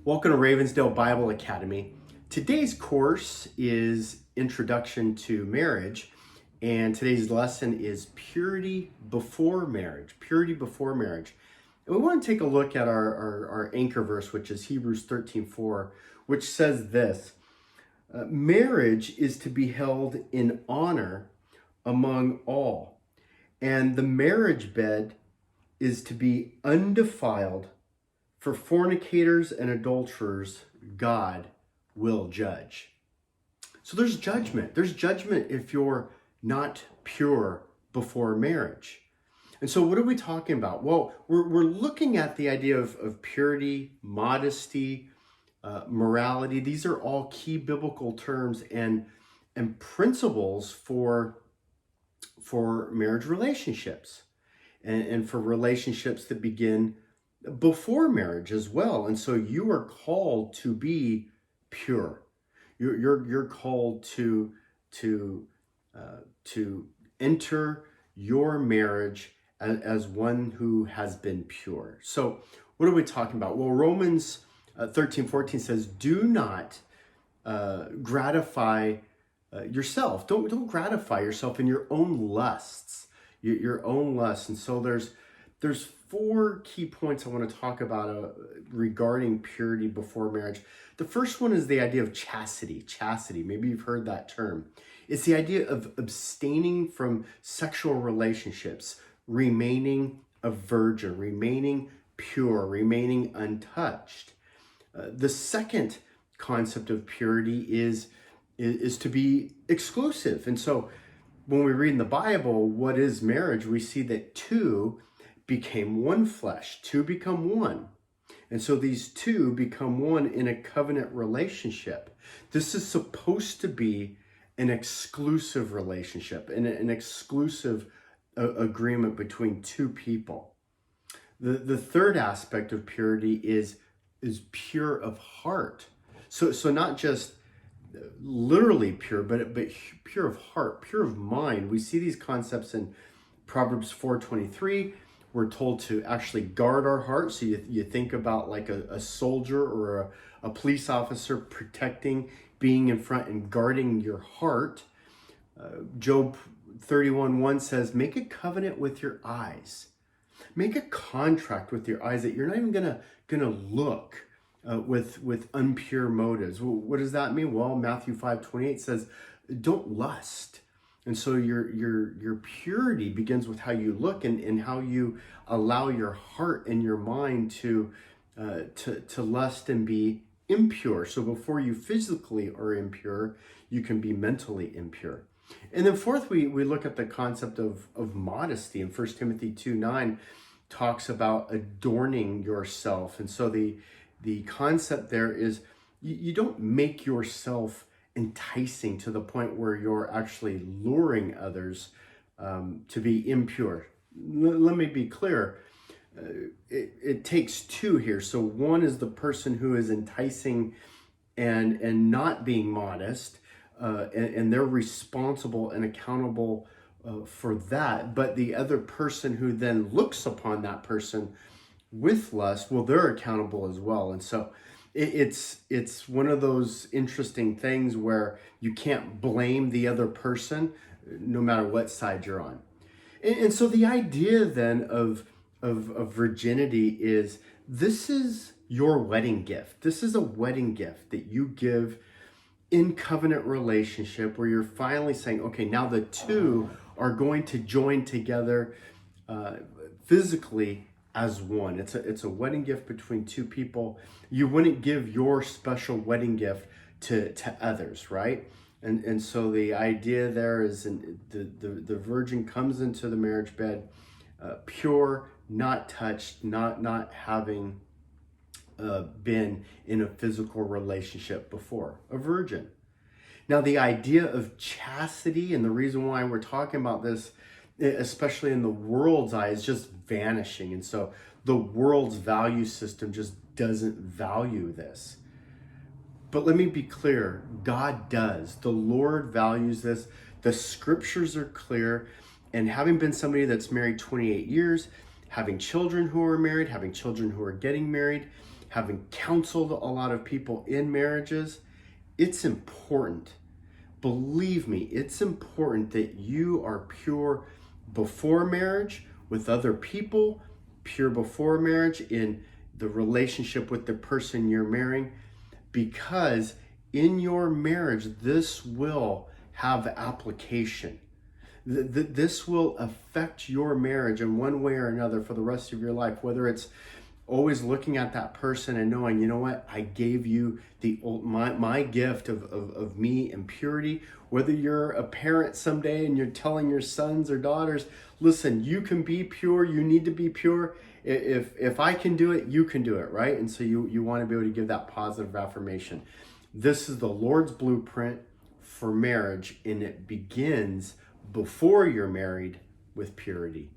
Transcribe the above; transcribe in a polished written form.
Welcome to Ravensdale Bible Academy. Today's course is Introduction to Marriage, and today's lesson is Purity Before Marriage. Purity Before Marriage. And we want to take a look at our anchor verse, which is Hebrews 13:4, which says this: marriage is to be held in honor among all, and the marriage bed is to be undefiled. For fornicators and adulterers, God will judge. So there's judgment. There's judgment if you're not pure before marriage. And so what are we talking about? Well, we're looking at the idea of purity, modesty, morality. These are all key biblical terms and principles for marriage relationships and for relationships that begin before marriage as well. And so you are called to be pure. You're called to enter your marriage as one who has been pure. So what are we talking about? Well, Romans 13:14 says, do not gratify yourself. Don't gratify yourself in your own lusts, your own lusts. And so there's four key points I want to talk about regarding purity before marriage. The first one is the idea of chastity. Chastity, maybe you've heard that term. It's the idea of abstaining from sexual relationships, remaining a virgin, remaining pure, remaining untouched. The second concept of purity is to be exclusive. And so when we read in the Bible, what is marriage? We see that two became one flesh, two become one. And so these two become one in a covenant relationship. This is supposed to be an exclusive relationship, an exclusive agreement between two people. The third aspect of purity is pure of heart. So not just literally pure, but pure of heart, pure of mind. We see these concepts in Proverbs 4:23. We're told to actually guard our heart. So you think about like a soldier or a police officer protecting, being in front and guarding your heart. Job 31:1 says, make a covenant with your eyes. Make a contract with your eyes that you're not even gonna look with impure motives. Well, what does that mean? Well, Matthew 5:28 says, don't lust. And so your purity begins with how you look and how you allow your heart and your mind to lust and be impure. So before you physically are impure, you can be mentally impure. And then fourth, we look at the concept of modesty. And 1 Timothy 2:9 talks about adorning yourself. And so the concept there is you don't make yourself enticing to the point where you're actually luring others to be impure. Let me be clear. It takes two here. So one is the person who is enticing and not being modest, and they're responsible and accountable for that. But the other person who then looks upon that person with lust, well, they're accountable as well. And so it's one of those interesting things where you can't blame the other person no matter what side you're on. And so the idea then of virginity is this is your wedding gift. This is a wedding gift that you give in covenant relationship where you're finally saying, okay, now the two are going to join together physically as one. It's a wedding gift between two people. You wouldn't give your special wedding gift to others, right? And so the idea there is the virgin comes into the marriage bed pure, not touched, not having been in a physical relationship before, a virgin. Now the idea of chastity, and the reason why we're talking about this, especially in the world's eye, is just vanishing. And so the world's value system just doesn't value this. But let me be clear, God does. The Lord values this. The scriptures are clear. And having been somebody that's married 28 years, having children who are married, having children who are getting married, having counseled a lot of people in marriages, it's important. Believe me, it's important that you are pure before marriage with other people, pure before marriage in the relationship with the person you're marrying, because in your marriage, this will have application. This will affect your marriage in one way or another for the rest of your life, whether it's always looking at that person and knowing, you know what, I gave you my gift of me and purity. Whether you're a parent someday and you're telling your sons or daughters, listen, you can be pure, you need to be pure. If I can do it, you can do it, right? And so you want to be able to give that positive affirmation. This is the Lord's blueprint for marriage, and it begins before you're married with purity.